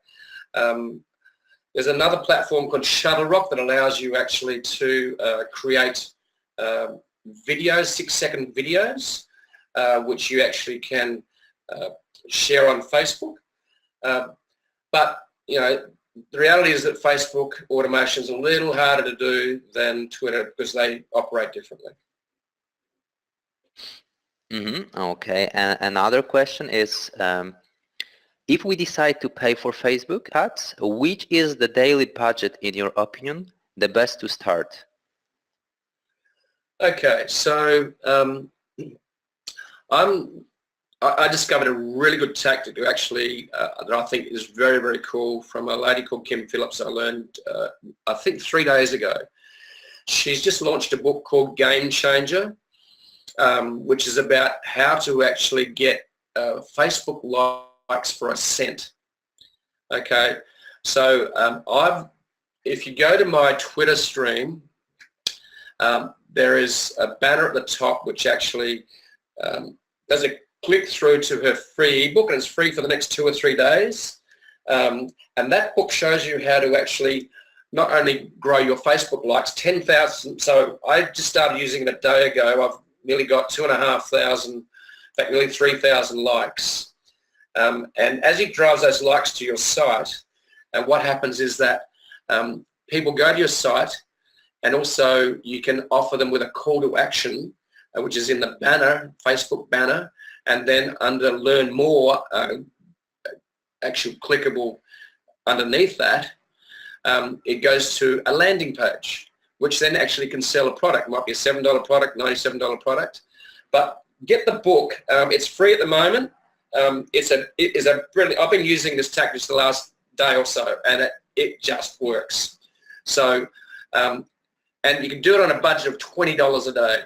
There's another platform called Shutterrock that allows you actually to create videos, 6-second videos, which you actually can share on Facebook. But, the reality is that Facebook automation is a little harder to do than Twitter because they operate differently. Okay, and another question is, if we decide to pay for Facebook ads, which is the daily budget, in your opinion, the best to start? Okay, so I discovered a really good tactic to actually that I think is very, very cool from a lady called Kim Phillips. I learned, I think 3 days ago. She's just launched a book called Game Changer, which is about how to actually get Facebook likes for a cent. Okay, so if you go to my Twitter stream, there is a banner at the top which actually does a click through to her free ebook, and it's free for the next 2 or 3 days. And that book shows you how to actually not only grow your Facebook likes, 10,000. So I just started using it a day ago. I've nearly got 2,500, in fact, nearly 3,000 likes. And as it drives those likes to your site, and what happens is that people go to your site, and also you can offer them with a call to action, which is in the banner, Facebook banner, and then under Learn More, actual clickable underneath that, it goes to a landing page, which then actually can sell a product. It might be a $7 product, $97 product. But get the book. It's free at the moment. It is a brilliant. I've been using this tactic the last day or so, and it just works. So, and you can do it on a budget of $20 a day.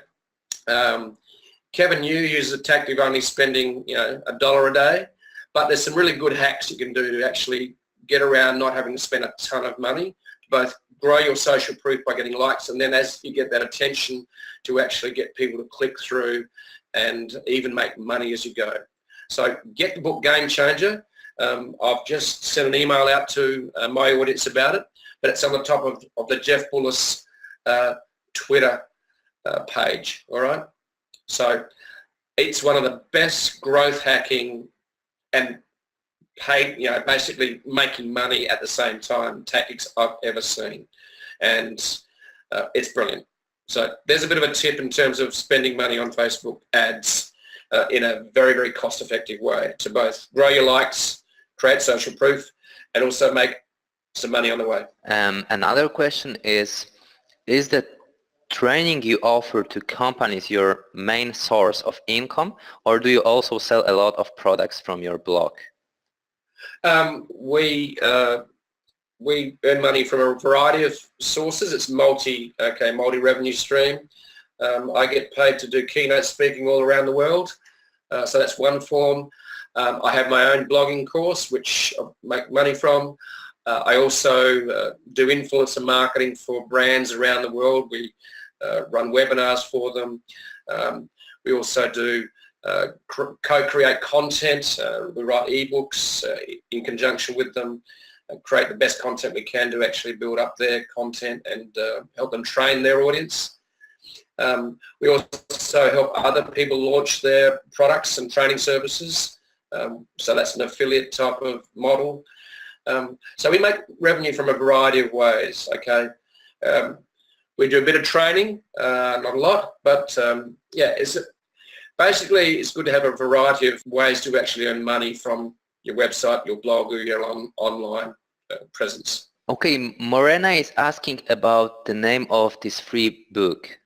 Kevin Yu uses a tactic of only spending, $1 a day, but there's some really good hacks you can do to actually get around not having to spend a ton of money to both grow your social proof by getting likes, and then as you get that attention, to actually get people to click through and even make money as you go. So get the book Game Changer. I've just sent an email out to my audience about it, but it's on the top of the Jeff Bullis Twitter page, all right? So it's one of the best growth hacking and paid, basically making money at the same time tactics I've ever seen. And it's brilliant. So there's a bit of a tip in terms of spending money on Facebook ads in a very, very cost-effective way to both grow your likes, create social proof, and also make some money on the way. Another question is the training you offer to companies your main source of income, or do you also sell a lot of products from your blog? We earn money from a variety of sources. It's multi-revenue stream. I get paid to do keynote speaking all around the world. So that's one form. I have my own blogging course, which I make money from. I also do influencer marketing for brands around the world. We run webinars for them. We also do co-create content. We write ebooks in conjunction with them and create the best content we can to actually build up their content and help them train their audience. We also help other people launch their products and training services. So that's an affiliate type of model. So we make revenue from a variety of ways, okay? We do a bit of training, not a lot, but basically it's good to have a variety of ways to actually earn money from your website, your blog, or your online presence. Okay, Morena is asking about the name of this free book.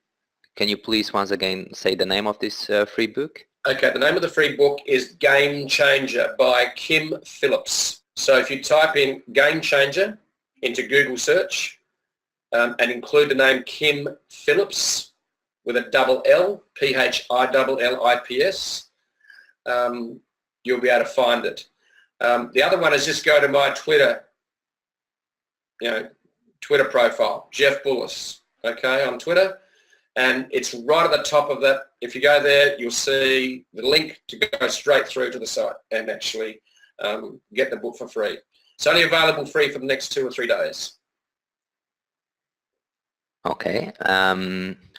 Can you please once again say the name of this free book? Okay, the name of the free book is Game Changer by Kim Phillips. So if you type in Game Changer into Google search and include the name Kim Phillips with a double L, Phillips, you'll be able to find it. The other one is just go to my Twitter profile, Jeff Bullis, okay, on Twitter. And it's right at the top of that. If you go there, you'll see the link to go straight through to the site and actually get the book for free. It's only available free for the next 2 or 3 days. Okay.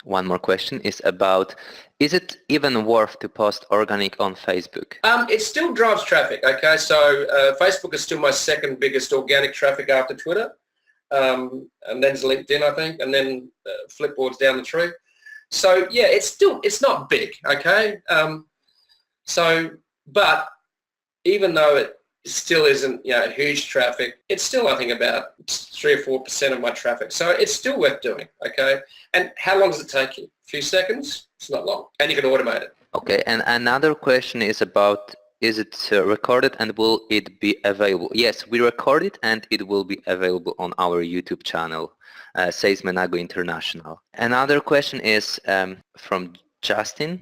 One more question is about, is it even worth to post organic on Facebook? It still drives traffic, okay? So Facebook is still my second biggest organic traffic after Twitter. And then there's LinkedIn, I think, and then Flipboard's down the tree. So yeah, it's not big, okay? But even though it still isn't, huge traffic, it's still, I think, about 3 or 4% of my traffic. So it's still worth doing, okay? And how long does it take you? A few seconds? It's not long. And you can automate it. Okay, and another question is about, is it recorded and will it be available? Yes, we record it and it will be available on our YouTube channel, Says Menago International. Another question is from Justin,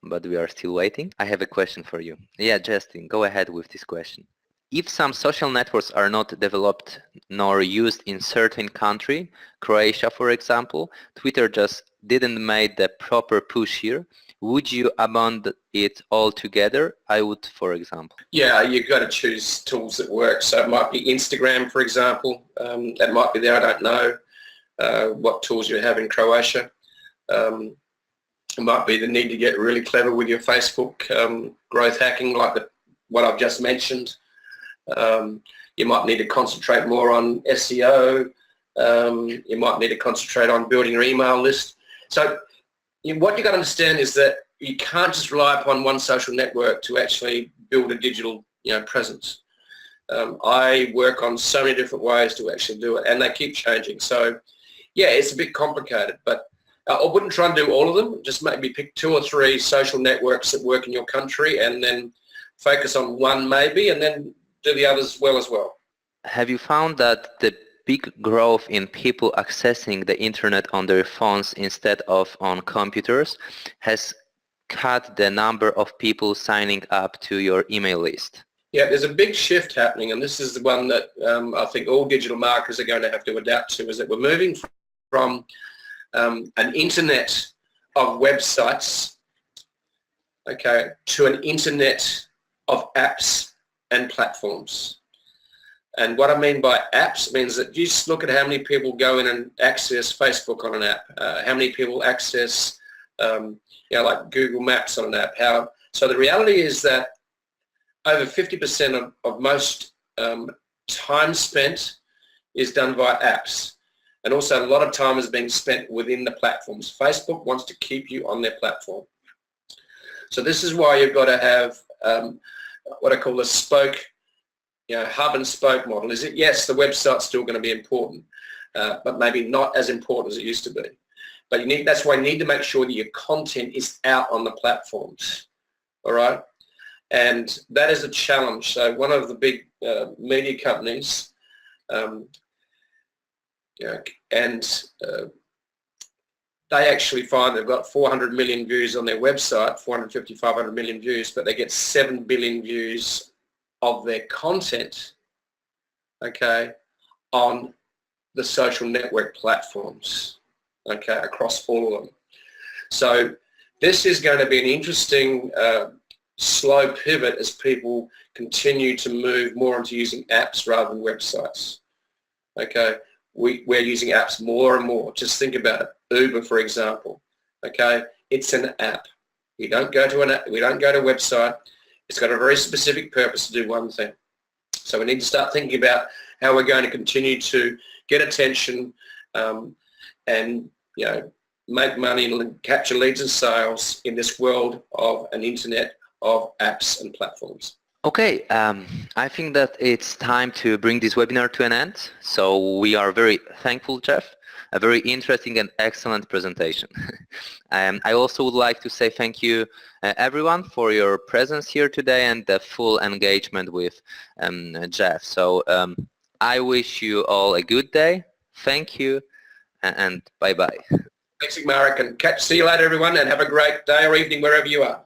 but we are still waiting. I have a question for you. Yeah, Justin, go ahead with this question. If some social networks are not developed nor used in certain country, Croatia for example, Twitter just didn't make the proper push here, would you abandon it altogether? I would, for example. Yeah, you've got to choose tools that work. So it might be Instagram, for example. That might be there. I don't know what tools you have in Croatia. It might be the need to get really clever with your Facebook growth hacking, like what I've just mentioned. You might need to concentrate more on SEO. You might need to concentrate on building your email list. So what you've got to understand is that you can't just rely upon one social network to actually build a digital presence. I work on so many different ways to actually do it, and they keep changing. So, yeah, it's a bit complicated, but I wouldn't try and do all of them. Just maybe pick 2 or 3 social networks that work in your country and then focus on one maybe, and then do the others well as well. Have you found that the big growth in people accessing the internet on their phones instead of on computers has cut the number of people signing up to your email list? Yeah, there's a big shift happening, and this is the one that I think all digital marketers are going to have to adapt to, is that we're moving from an internet of websites, okay, to an internet of apps and platforms. And what I mean by apps means that you just look at how many people go in and access Facebook on an app, how many people access, like Google Maps on an app. So the reality is that over 50% of most time spent is done via apps. And also a lot of time is being spent within the platforms. Facebook wants to keep you on their platform. So this is why you've got to have what I call a spoke, hub and spoke model. Is it, yes, the website's still going to be important, but maybe not as important as it used to be. But that's why you need to make sure that your content is out on the platforms, all right? And that is a challenge. So one of the big media companies, they actually find they've got 400 million views on their website, 450, 500 million views, but they get 7 billion views of their content, okay, on the social network platforms, okay, across all of them. So this is going to be an interesting slow pivot as people continue to move more into using apps rather than websites. Okay, we're using apps more and more. Just think about it. Uber, for example. Okay, it's an app. We don't go to a website. It's got a very specific purpose to do one thing. So we need to start thinking about how we're going to continue to get attention and make money and capture leads and sales in this world of an internet of apps and platforms. Okay, I think that it's time to bring this webinar to an end. So we are very thankful, Jeff. A very interesting and excellent presentation. I also would like to say thank you, everyone, for your presence here today and the full engagement with Jeff. So I wish you all a good day. Thank you, and bye-bye. Thanks, Marek, and see you later, everyone, and have a great day or evening wherever you are.